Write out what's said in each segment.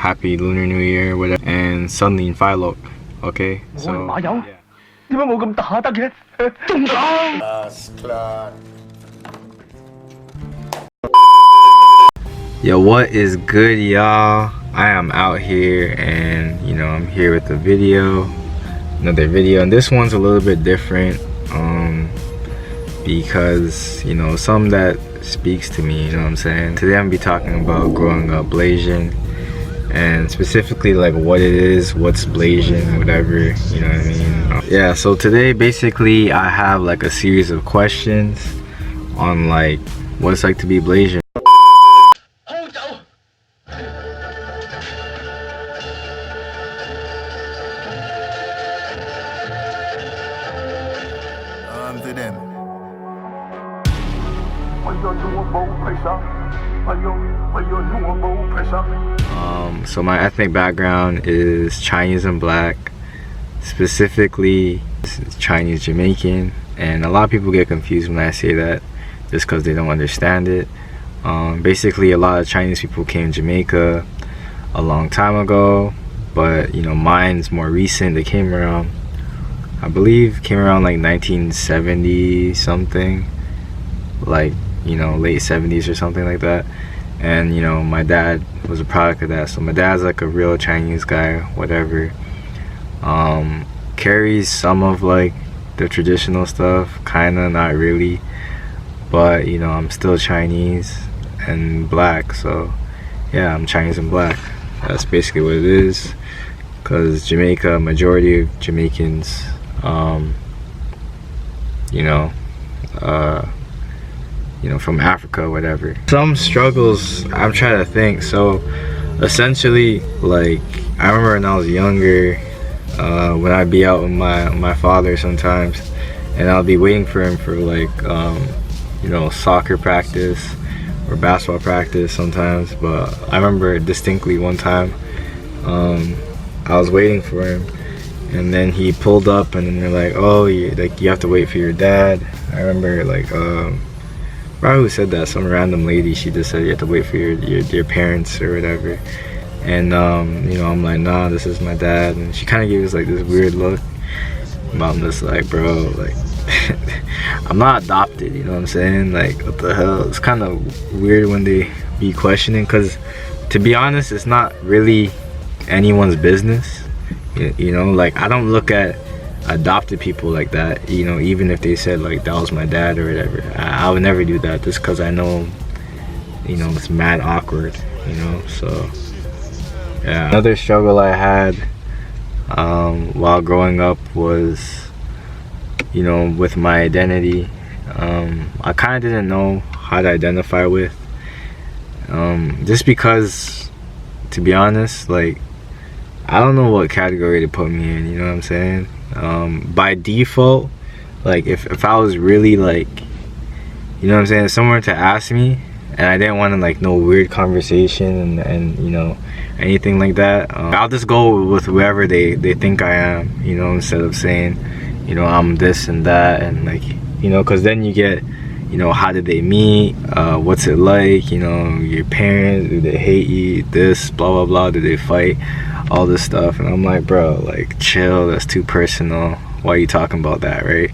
Happy Lunar New Year, whatever, and suddenly in Philok, okay? So, Yo, what is good, y'all? I am out here and I'm here with a video, another video, and this one's a little bit different because something that speaks to me, you know what I'm saying? Today I'm gonna be talking about growing up Blasian, and specifically like what it is, what's Blasian, whatever, you know what I mean? Yeah, so today basically I have like a series of questions on like what it's like to be Blasian. So my ethnic background is Chinese and black, specifically Chinese Jamaican, and a lot of people get confused when I say that just because they don't understand it. Basically a lot of Chinese people came to Jamaica a long time ago, but mine's more recent. They came around, I believe like 1970 something, like late 70s or something like that. And my dad was a product of that, so my dad's like a real Chinese guy, whatever. Carries some of like the traditional stuff, kinda, not really, but I'm still Chinese and black, so yeah, I'm Chinese and black. That's basically what it is, because Jamaica, majority of Jamaicans from Africa, whatever. Some struggles, I'm trying to think. So essentially, like, I remember when I was younger, when I'd be out with my father sometimes, and I'll be waiting for him for like soccer practice or basketball practice sometimes. But I remember distinctly one time I was waiting for him, and then he pulled up, and then they're like, oh, you have to wait for your dad. I remember like probably who said that, some random lady. She just said you have to wait for your parents or whatever. And I'm like, nah, this is my dad. And she kind of gave us like this weird look, but I'm just like, bro, like I'm not adopted, you know what I'm saying? Like, what the hell? It's kind of weird when they be questioning, because to be honest, it's not really anyone's business. Like, I don't look at adopted people like that, even if they said like that was my dad or whatever. I would never do that, just because I know it's mad awkward, so yeah. Another struggle I had while growing up was with my identity. I kind of didn't know how to identify with, just because, to be honest, like, I don't know what category to put me in, you know what I'm saying? By default, like, if I was really like, you know what I'm saying, someone to ask me and I didn't want to like no weird conversation and anything like that, I'll just go with whoever they think I am, instead of saying I'm this and that, and like, because then you get how did they meet, what's it like, your parents, do they hate you, this, blah blah blah, do they fight, all this stuff. And I'm like, bro, like, chill, that's too personal, why are you talking about that, right?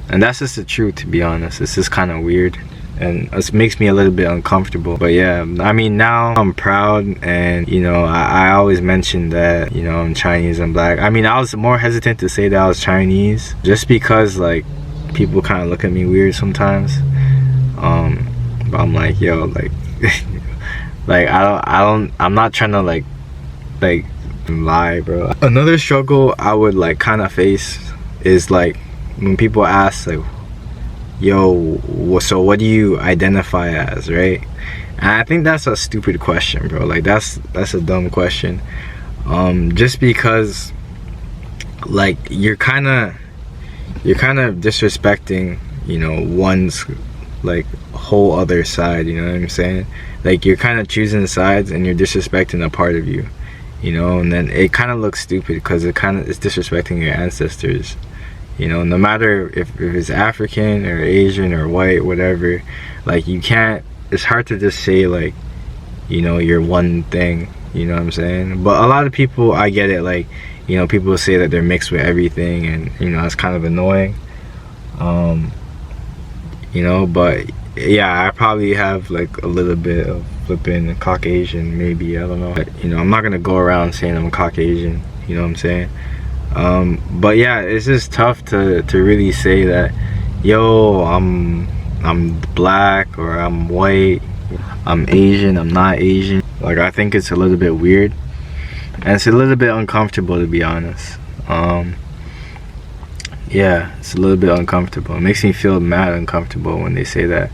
And that's just the truth, to be honest. It's just kind of weird, and it makes me a little bit uncomfortable. But yeah, I mean, now I'm proud, and I always mention that I'm Chinese and black. I mean, I was more hesitant to say that I was Chinese, just because like people kind of look at me weird sometimes. But I'm like, yo, like like I'm not trying to like lie, bro. Another struggle I would like kind of face is like when people ask like, yo, so what do you identify as, right? And I think that's a stupid question, bro. Like, that's a dumb question, just because like you're kind of disrespecting one's like whole other side, you know what I'm saying? Like, you're kind of choosing sides and you're disrespecting a part of you, and then it kind of looks stupid because it's disrespecting your ancestors, no matter if it's African or Asian or white, whatever. Like, you can't, it's hard to just say like you're one thing, You know what I'm saying? But a lot of people, I get it, like, you know, people say that they're mixed with everything, and you know, it's kind of annoying. You know, but yeah, I probably have like a little bit of flipping Caucasian, maybe, I don't know. But, you know, I'm not gonna go around saying I'm Caucasian, you know what I'm saying? But yeah, it's just tough to really say that, yo, I'm black, or I'm white, I'm Asian, I'm not Asian. Like, I think it's a little bit weird, and it's a little bit uncomfortable, to be honest. Yeah, it's a little bit uncomfortable. It makes me feel mad uncomfortable when they say that,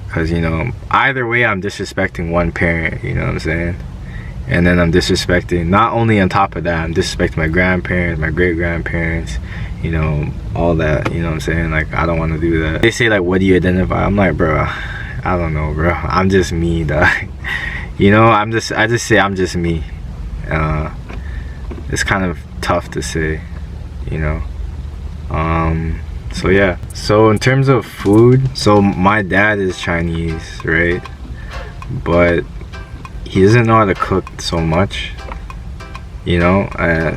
because, you know, either way I'm disrespecting one parent, you know what I'm saying? And then I'm disrespecting, not only on top of that, I'm disrespecting my grandparents, my great-grandparents, you know, all that, you know what I'm saying? Like, I don't want to do that. They say, like, what do you identify? I'm like, bro, I don't know, bro. I'm just me, dog. You know, I just say I'm just me. It's kind of tough to say, you know. So yeah, so in terms of food, so my dad is Chinese, right? But he doesn't know how to cook so much, you know.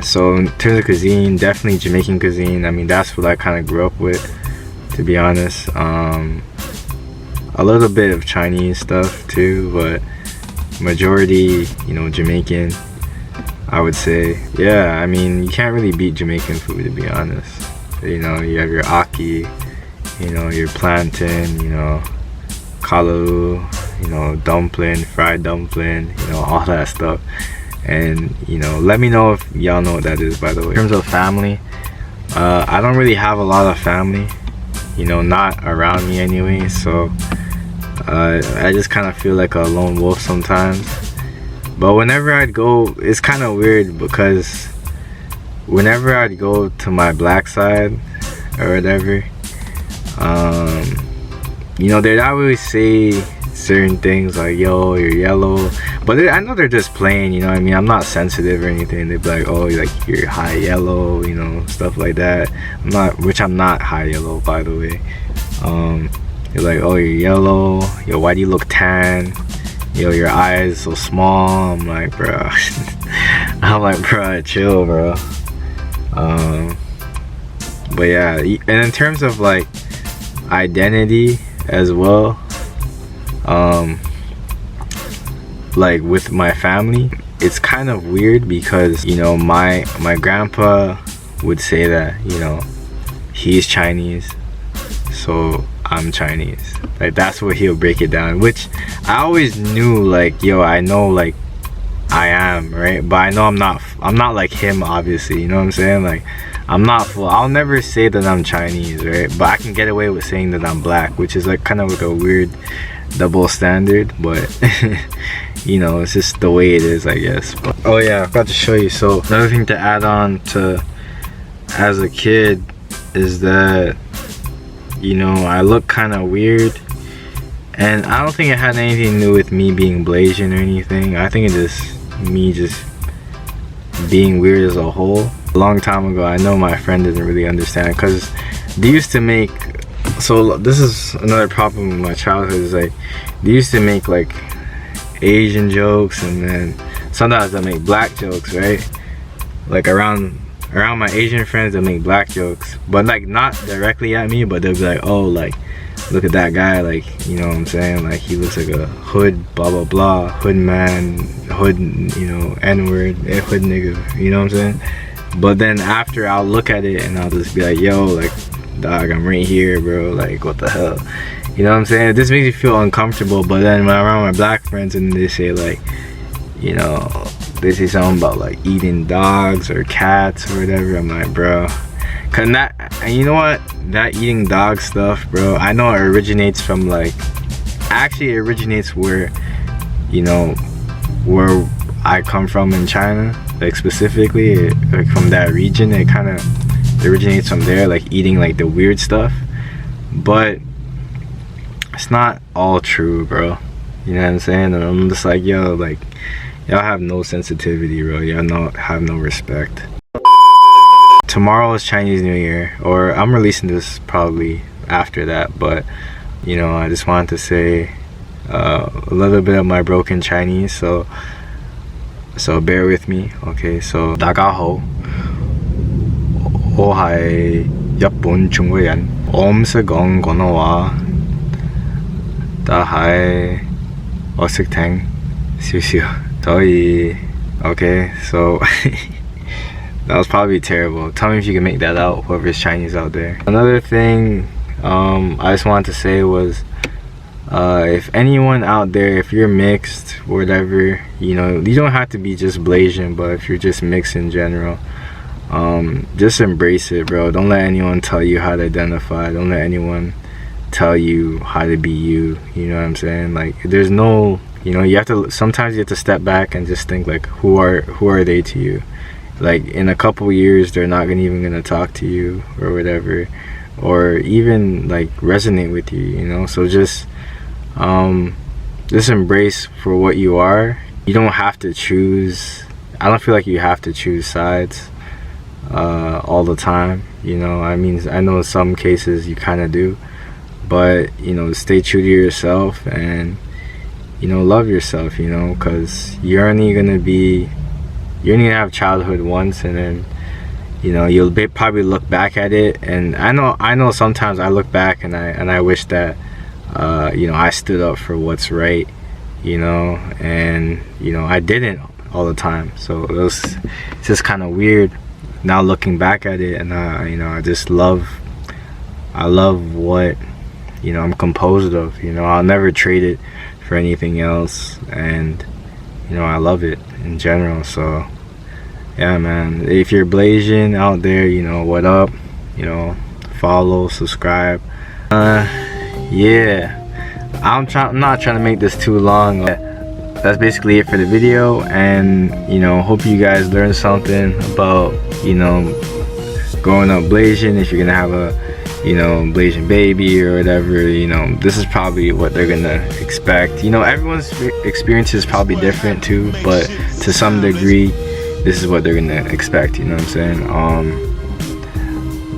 So in terms of cuisine, definitely Jamaican cuisine. I mean, that's what I kind of grew up with, to be honest. A little bit of Chinese stuff too, but majority, you know, Jamaican, I would say. Yeah, I mean, you can't really beat Jamaican food, to be honest. You know, you have your aki, you know, your plantain, you know, kalu, you know, dumpling, fried dumpling, you know, all that stuff. And, you know, let me know if y'all know what that is, by the way. In terms of family, I don't really have a lot of family, you know, not around me anyway, so I just kind of feel like a lone wolf sometimes. But whenever I'd go, it's kind of weird, because whenever I'd go to my black side or whatever, you know, they'd always say certain things like, yo, you're yellow. But I know they're just playing, you know what I mean? I'm not sensitive or anything. They'd be like, oh, like, you're high yellow, you know, stuff like that. Which I'm not high yellow, by the way. You're like, oh, you're yellow. Yo, why do you look tan? Yo, your eyes so small. I'm like, bro. I'm like, bro, chill, bro. But yeah, and in terms of like identity as well, like with my family, it's kind of weird, because, you know, my grandpa would say that, you know, he's Chinese, so I'm Chinese. Like, that's what he'll break it down, which I always knew, like, yo, I know, like, I am, right? But I know I'm not like him, obviously, you know what I'm saying? Like, I'm not full. I'll never say that I'm Chinese, right? But I can get away with saying that I'm black, which is like kind of like a weird double standard, but you know, it's just the way it is, I guess. But, oh yeah, I forgot to show you. So another thing to add on to as a kid is that, you know, I look kind of weird, and I don't think it had anything to do with me being Blasian or anything. I think it's just me just being weird as a whole. A long time ago, I know my friend didn't really understand, because they used to make, so this is another problem with my childhood, is like they used to make like Asian jokes, and then sometimes they make black jokes, right? Like around my Asian friends, they make black jokes, but like not directly at me, but they'll be like, oh, like, look at that guy, like, you know what I'm saying, like, he looks like a hood blah blah blah, hood man, hood, you know, n-word, hood nigga, you know what I'm saying? But then after, I'll look at it and I'll just be like, yo, like, dog, I'm right here, bro, like, what the hell, you know what I'm saying? This makes me feel uncomfortable. But then when I'm around my black friends and they say, like, you know, they say something about like eating dogs or cats or whatever, I'm like, bro, and you know what, that eating dog stuff, bro, I know it originates from, like, actually it originates where, you know, where I come from in China, like specifically, like from that region. It kind of originates from there, like eating like the weird stuff, but it's not all true, bro, you know what I'm saying? And I'm just like, yo, like, y'all have no sensitivity, bro, y'all have no respect. Tomorrow is Chinese New Year, or I'm releasing this probably after that, but you know, I just wanted to say a little bit of my broken Chinese. So so bear with me. Okay, so 大家好，我係日本中國人，我唔識講廣東話，但係我識聽少少，所以 okay, so that was probably terrible. Tell me if you can make that out, whoever's Chinese out there. Another thing I just wanted to say was if anyone out there, if you're mixed, whatever, you know, you don't have to be just Blasian, but if you're just mixed in general, just embrace it, bro. Don't let anyone tell you how to identify. Don't let anyone tell you how to be you. You know what I'm saying? Like, there's no, you know, you have to, sometimes you have to step back and just think, like, who are they to you? Like, in a couple years, they're not even gonna talk to you or whatever, or even like resonate with you, you know. So just embrace for what you are. You don't have to choose. I don't feel like you have to choose sides all the time, you know. I mean, I know in some cases you kind of do, but you know, stay true to yourself and, you know, love yourself, you know, because you're only gonna have childhood once, and then, you know, you'll probably look back at it, and I know sometimes I look back and I wish that you know, I stood up for what's right, you know, and you know, I didn't all the time. So it's just kind of weird now looking back at it, and you know, I love what, you know, I'm composed of. You know, I'll never trade it for anything else, and you know, I love it in general. So yeah, man, if you're Blasian out there, you know, what up, you know, follow, subscribe. Yeah, I'm not trying to make this too long. That's basically it for the video, and you know, hope you guys learned something about, you know, growing up Blasian. If you're gonna have a, you know, Blasian baby or whatever, you know, this is probably what they're gonna expect. You know, everyone's experience is probably different too, but to some degree, this is what they're gonna expect. You know what I'm saying?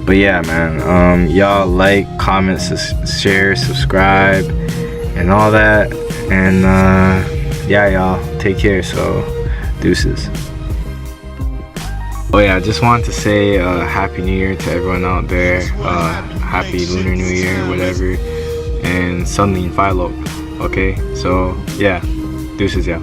But yeah, man, y'all like, comment, share, subscribe, and all that. And yeah, y'all, take care. So deuces. Oh yeah, I just wanted to say Happy New Year to everyone out there. Happy Lunar New Year, whatever. And Sunny Philo. Okay, so yeah, deuces, yeah.